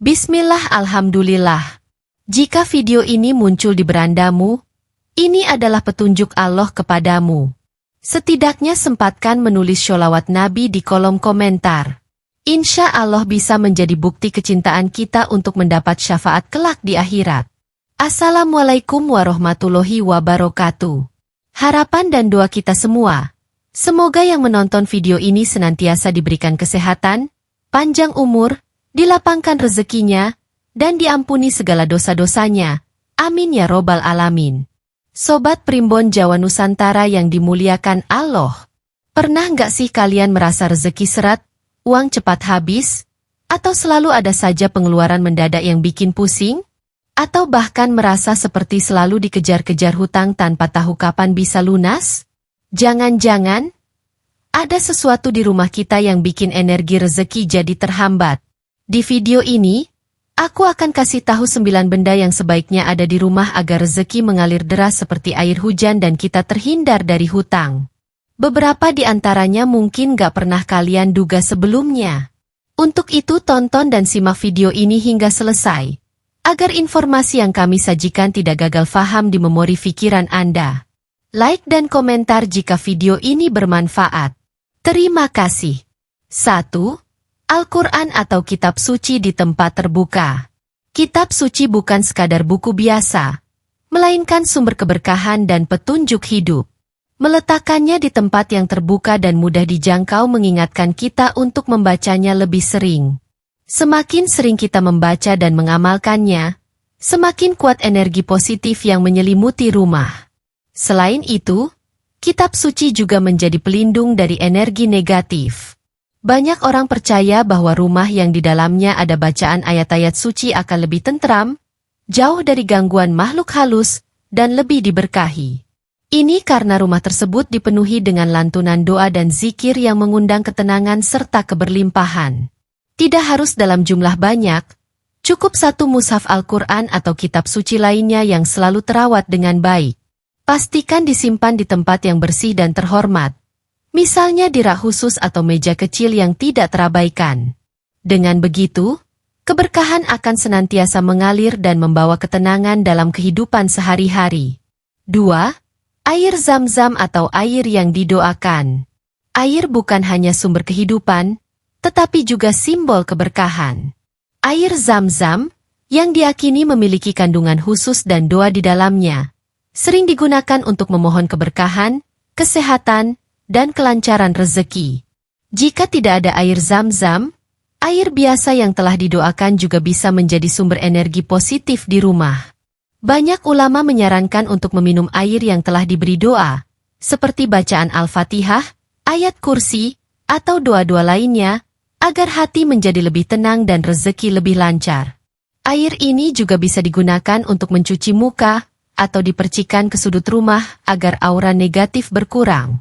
Bismillah, alhamdulillah. Jika video ini muncul di berandamu, ini adalah petunjuk Allah kepadamu. Setidaknya sempatkan menulis sholawat Nabi di kolom komentar. Insya Allah bisa menjadi bukti kecintaan kita untuk mendapat syafaat kelak di akhirat. Assalamualaikum warahmatullahi wabarakatuh. Harapan dan doa kita semua, semoga yang menonton video ini senantiasa diberikan kesehatan, panjang umur, dilapangkan rezekinya, dan diampuni segala dosa-dosanya. Amin ya robbal alamin. Sobat Primbon Jawa Nusantara yang dimuliakan Allah. Pernah nggak sih kalian merasa rezeki seret, uang cepat habis, atau selalu ada saja pengeluaran mendadak yang bikin pusing? Atau bahkan merasa seperti selalu dikejar-kejar hutang tanpa tahu kapan bisa lunas? Jangan-jangan ada sesuatu di rumah kita yang bikin energi rezeki jadi terhambat. Di video ini, aku akan kasih tahu 9 benda yang sebaiknya ada di rumah agar rezeki mengalir deras seperti air hujan dan kita terhindar dari hutang. Beberapa di antaranya mungkin gak pernah kalian duga sebelumnya. Untuk itu tonton dan simak video ini hingga selesai, agar informasi yang kami sajikan tidak gagal faham di memori pikiran Anda. Like dan komentar jika video ini bermanfaat. Terima kasih. 1. Al-Quran atau kitab suci di tempat terbuka. Kitab suci bukan sekadar buku biasa, melainkan sumber keberkahan dan petunjuk hidup. Meletakkannya di tempat yang terbuka dan mudah dijangkau mengingatkan kita untuk membacanya lebih sering. Semakin sering kita membaca dan mengamalkannya, semakin kuat energi positif yang menyelimuti rumah. Selain itu, kitab suci juga menjadi pelindung dari energi negatif. Banyak orang percaya bahwa rumah yang di dalamnya ada bacaan ayat-ayat suci akan lebih tentram, jauh dari gangguan makhluk halus, dan lebih diberkahi. Ini karena rumah tersebut dipenuhi dengan lantunan doa dan zikir yang mengundang ketenangan serta keberlimpahan. Tidak harus dalam jumlah banyak, cukup satu mushaf Al-Quran atau kitab suci lainnya yang selalu terawat dengan baik. Pastikan disimpan di tempat yang bersih dan terhormat. Misalnya di rak khusus atau meja kecil yang tidak terabaikan. Dengan begitu, keberkahan akan senantiasa mengalir dan membawa ketenangan dalam kehidupan sehari-hari. 2. Air Zam-Zam atau air yang didoakan. Air bukan hanya sumber kehidupan, tetapi juga simbol keberkahan. Air Zam-Zam, yang diyakini memiliki kandungan khusus dan doa di dalamnya, sering digunakan untuk memohon keberkahan, kesehatan, dan kelancaran rezeki. Jika tidak ada air Zam-Zam, air biasa yang telah didoakan juga bisa menjadi sumber energi positif di rumah. Banyak ulama menyarankan untuk meminum air yang telah diberi doa, seperti bacaan Al-Fatihah, ayat kursi, atau doa-doa lainnya, agar hati menjadi lebih tenang dan rezeki lebih lancar. Air ini juga bisa digunakan untuk mencuci muka, atau dipercikan ke sudut rumah agar aura negatif berkurang.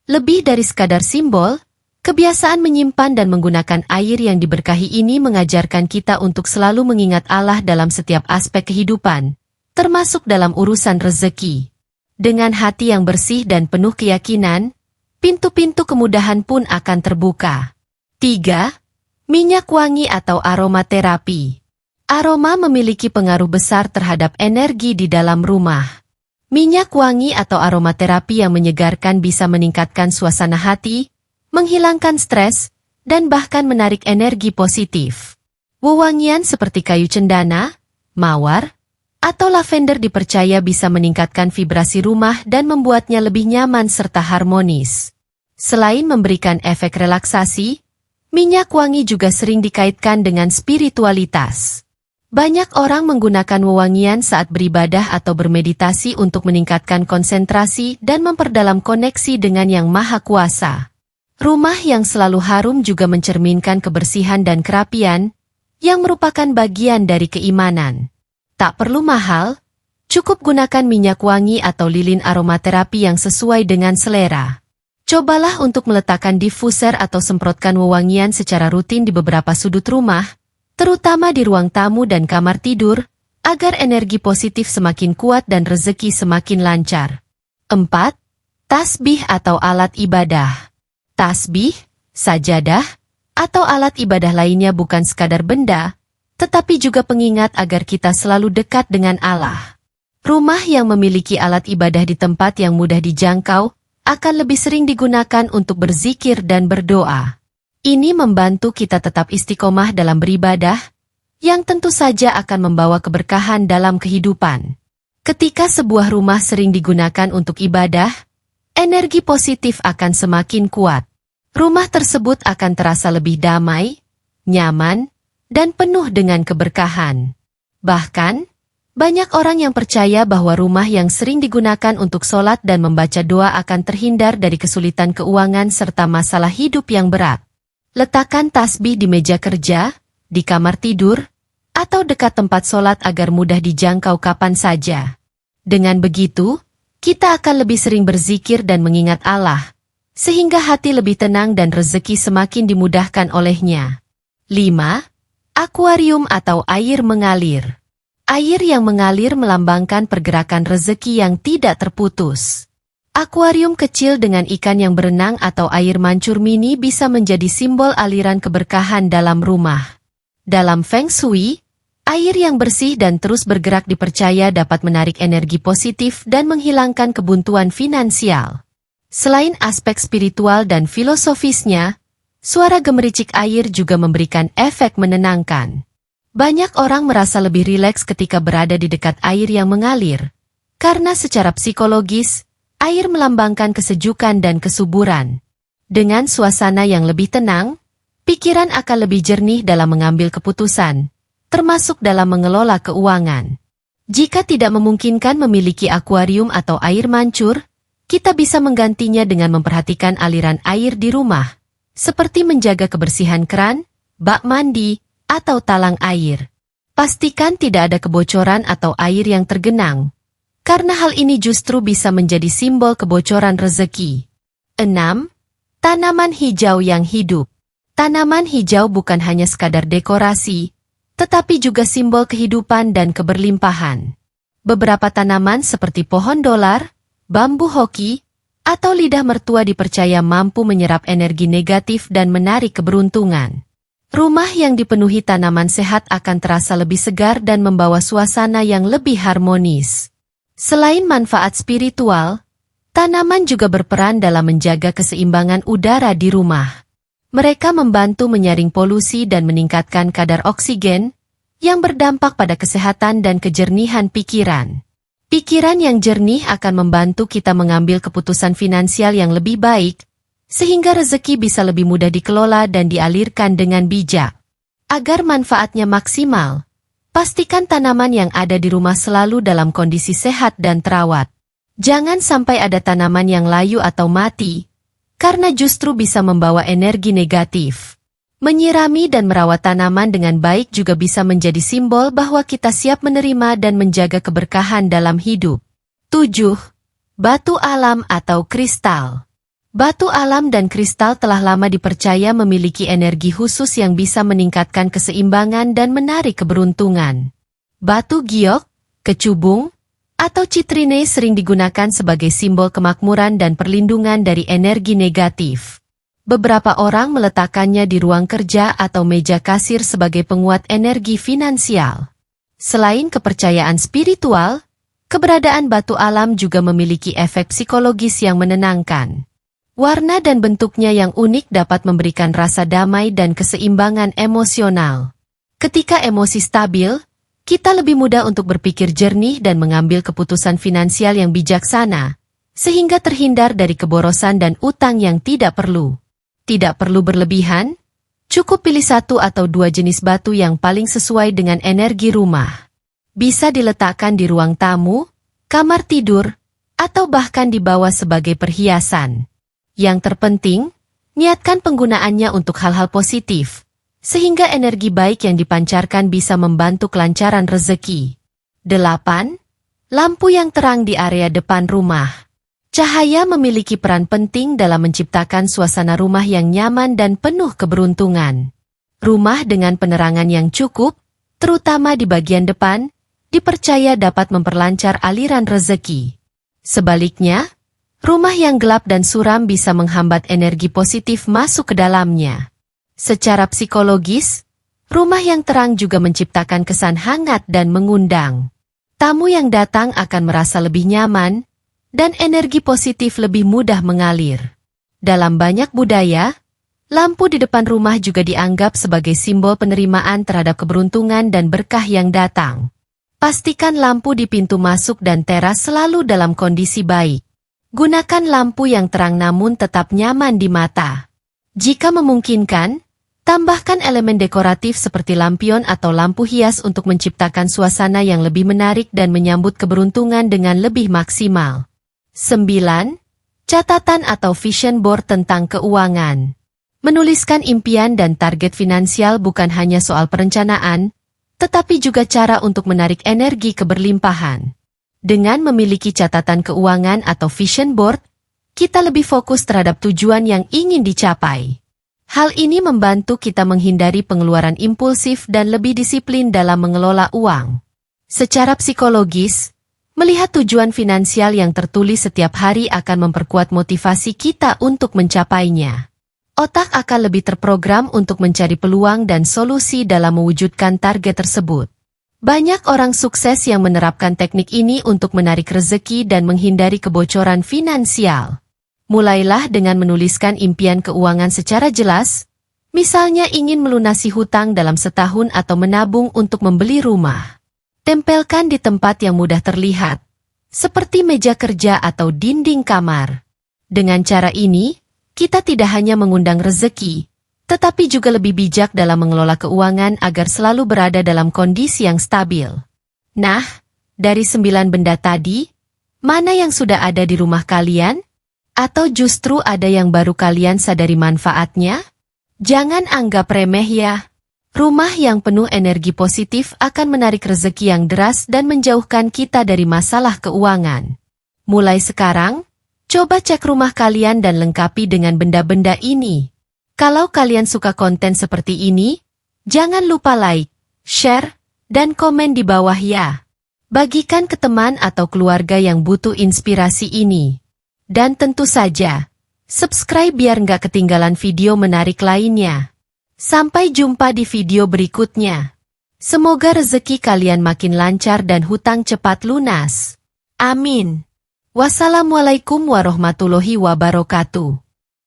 Lebih dari sekadar simbol, kebiasaan menyimpan dan menggunakan air yang diberkahi ini mengajarkan kita untuk selalu mengingat Allah dalam setiap aspek kehidupan, termasuk dalam urusan rezeki. Dengan hati yang bersih dan penuh keyakinan, pintu-pintu kemudahan pun akan terbuka. 3. Minyak wangi atau aromaterapi. Aroma memiliki pengaruh besar terhadap energi di dalam rumah. Minyak wangi atau aromaterapi yang menyegarkan bisa meningkatkan suasana hati, menghilangkan stres, dan bahkan menarik energi positif. Wewangian seperti kayu cendana, mawar, atau lavender dipercaya bisa meningkatkan vibrasi rumah dan membuatnya lebih nyaman serta harmonis. Selain memberikan efek relaksasi, minyak wangi juga sering dikaitkan dengan spiritualitas. Banyak orang menggunakan wewangian saat beribadah atau bermeditasi untuk meningkatkan konsentrasi dan memperdalam koneksi dengan Yang Maha Kuasa. Rumah yang selalu harum juga mencerminkan kebersihan dan kerapian, yang merupakan bagian dari keimanan. Tak perlu mahal, cukup gunakan minyak wangi atau lilin aromaterapi yang sesuai dengan selera. Cobalah untuk meletakkan diffuser atau semprotkan wewangian secara rutin di beberapa sudut rumah, terutama di ruang tamu dan kamar tidur, agar energi positif semakin kuat dan rezeki semakin lancar. 4. Tasbih atau alat ibadah. Tasbih, sajadah, atau alat ibadah lainnya bukan sekadar benda, tetapi juga pengingat agar kita selalu dekat dengan Allah. Rumah yang memiliki alat ibadah di tempat yang mudah dijangkau akan lebih sering digunakan untuk berzikir dan berdoa. Ini membantu kita tetap istiqomah dalam beribadah, yang tentu saja akan membawa keberkahan dalam kehidupan. Ketika sebuah rumah sering digunakan untuk ibadah, energi positif akan semakin kuat. Rumah tersebut akan terasa lebih damai, nyaman, dan penuh dengan keberkahan. Bahkan, banyak orang yang percaya bahwa rumah yang sering digunakan untuk sholat dan membaca doa akan terhindar dari kesulitan keuangan serta masalah hidup yang berat. Letakkan tasbih di meja kerja, di kamar tidur, atau dekat tempat sholat agar mudah dijangkau kapan saja. Dengan begitu, kita akan lebih sering berzikir dan mengingat Allah, sehingga hati lebih tenang dan rezeki semakin dimudahkan olehnya. 5. Akuarium atau air mengalir. Air yang mengalir melambangkan pergerakan rezeki yang tidak terputus. Akuarium kecil dengan ikan yang berenang atau air mancur mini bisa menjadi simbol aliran keberkahan dalam rumah. Dalam Feng Shui, air yang bersih dan terus bergerak dipercaya dapat menarik energi positif dan menghilangkan kebuntuan finansial. Selain aspek spiritual dan filosofisnya, suara gemericik air juga memberikan efek menenangkan. Banyak orang merasa lebih rileks ketika berada di dekat air yang mengalir, karena secara psikologis, air melambangkan kesejukan dan kesuburan. Dengan suasana yang lebih tenang, pikiran akan lebih jernih dalam mengambil keputusan, termasuk dalam mengelola keuangan. Jika tidak memungkinkan memiliki akuarium atau air mancur, kita bisa menggantinya dengan memperhatikan aliran air di rumah, seperti menjaga kebersihan keran, bak mandi, atau talang air. Pastikan tidak ada kebocoran atau air yang tergenang, karena hal ini justru bisa menjadi simbol kebocoran rezeki. 6. Tanaman hijau yang hidup. Tanaman hijau bukan hanya sekadar dekorasi, tetapi juga simbol kehidupan dan keberlimpahan. Beberapa tanaman seperti pohon dolar, bambu hoki, atau lidah mertua dipercaya mampu menyerap energi negatif dan menarik keberuntungan. Rumah yang dipenuhi tanaman sehat akan terasa lebih segar dan membawa suasana yang lebih harmonis. Selain manfaat spiritual, tanaman juga berperan dalam menjaga keseimbangan udara di rumah. Mereka membantu menyaring polusi dan meningkatkan kadar oksigen, yang berdampak pada kesehatan dan kejernihan pikiran. Pikiran yang jernih akan membantu kita mengambil keputusan finansial yang lebih baik, sehingga rezeki bisa lebih mudah dikelola dan dialirkan dengan bijak. Agar manfaatnya maksimal, pastikan tanaman yang ada di rumah selalu dalam kondisi sehat dan terawat. Jangan sampai ada tanaman yang layu atau mati, karena justru bisa membawa energi negatif. Menyirami dan merawat tanaman dengan baik juga bisa menjadi simbol bahwa kita siap menerima dan menjaga keberkahan dalam hidup. 7. Batu alam atau kristal. Batu alam dan kristal telah lama dipercaya memiliki energi khusus yang bisa meningkatkan keseimbangan dan menarik keberuntungan. Batu giok, kecubung, atau citrine sering digunakan sebagai simbol kemakmuran dan perlindungan dari energi negatif. Beberapa orang meletakkannya di ruang kerja atau meja kasir sebagai penguat energi finansial. Selain kepercayaan spiritual, keberadaan batu alam juga memiliki efek psikologis yang menenangkan. Warna dan bentuknya yang unik dapat memberikan rasa damai dan keseimbangan emosional. Ketika emosi stabil, kita lebih mudah untuk berpikir jernih dan mengambil keputusan finansial yang bijaksana, sehingga terhindar dari keborosan dan utang yang tidak perlu. Tidak perlu berlebihan, cukup pilih 1 atau 2 jenis batu yang paling sesuai dengan energi rumah. Bisa diletakkan di ruang tamu, kamar tidur, atau bahkan dibawa sebagai perhiasan. Yang terpenting, niatkan penggunaannya untuk hal-hal positif, sehingga energi baik yang dipancarkan bisa membantu kelancaran rezeki. 8. Lampu yang terang di area depan rumah. Cahaya memiliki peran penting dalam menciptakan suasana rumah yang nyaman dan penuh keberuntungan. Rumah dengan penerangan yang cukup, terutama di bagian depan, dipercaya dapat memperlancar aliran rezeki. Sebaliknya, rumah yang gelap dan suram bisa menghambat energi positif masuk ke dalamnya. Secara psikologis, Rumah yang terang juga menciptakan kesan hangat dan mengundang. Tamu yang datang akan merasa lebih nyaman, dan energi positif lebih mudah mengalir. Dalam banyak budaya, lampu di depan rumah juga dianggap sebagai simbol penerimaan terhadap keberuntungan dan berkah yang datang. Pastikan lampu di pintu masuk dan teras selalu dalam kondisi baik. Gunakan lampu yang terang namun tetap nyaman di mata. Jika memungkinkan, tambahkan elemen dekoratif seperti lampion atau lampu hias untuk menciptakan suasana yang lebih menarik dan menyambut keberuntungan dengan lebih maksimal. 9. Catatan atau vision board tentang keuangan. Menuliskan impian dan target finansial bukan hanya soal perencanaan, tetapi juga cara untuk menarik energi keberlimpahan. Dengan memiliki catatan keuangan atau vision board, kita lebih fokus terhadap tujuan yang ingin dicapai. Hal ini membantu kita menghindari pengeluaran impulsif dan lebih disiplin dalam mengelola uang. Secara psikologis, melihat tujuan finansial yang tertulis setiap hari akan memperkuat motivasi kita untuk mencapainya. Otak akan lebih terprogram untuk mencari peluang dan solusi dalam mewujudkan target tersebut. Banyak orang sukses yang menerapkan teknik ini untuk menarik rezeki dan menghindari kebocoran finansial. Mulailah dengan menuliskan impian keuangan secara jelas, misalnya ingin melunasi hutang dalam setahun atau menabung untuk membeli rumah. Tempelkan di tempat yang mudah terlihat, seperti meja kerja atau dinding kamar. Dengan cara ini, kita tidak hanya mengundang rezeki, tetapi juga lebih bijak dalam mengelola keuangan agar selalu berada dalam kondisi yang stabil. Nah, dari 9 benda tadi, mana yang sudah ada di rumah kalian? Atau justru ada yang baru kalian sadari manfaatnya? Jangan anggap remeh ya. Rumah yang penuh energi positif akan menarik rezeki yang deras dan menjauhkan kita dari masalah keuangan. Mulai sekarang, coba cek rumah kalian dan lengkapi dengan benda-benda ini. Kalau kalian suka konten seperti ini, jangan lupa like, share, dan komen di bawah ya. Bagikan ke teman atau keluarga yang butuh inspirasi ini. Dan tentu saja, subscribe biar nggak ketinggalan video menarik lainnya. Sampai jumpa di video berikutnya. Semoga rezeki kalian makin lancar dan hutang cepat lunas. Amin. Wassalamualaikum warahmatullahi wabarakatuh.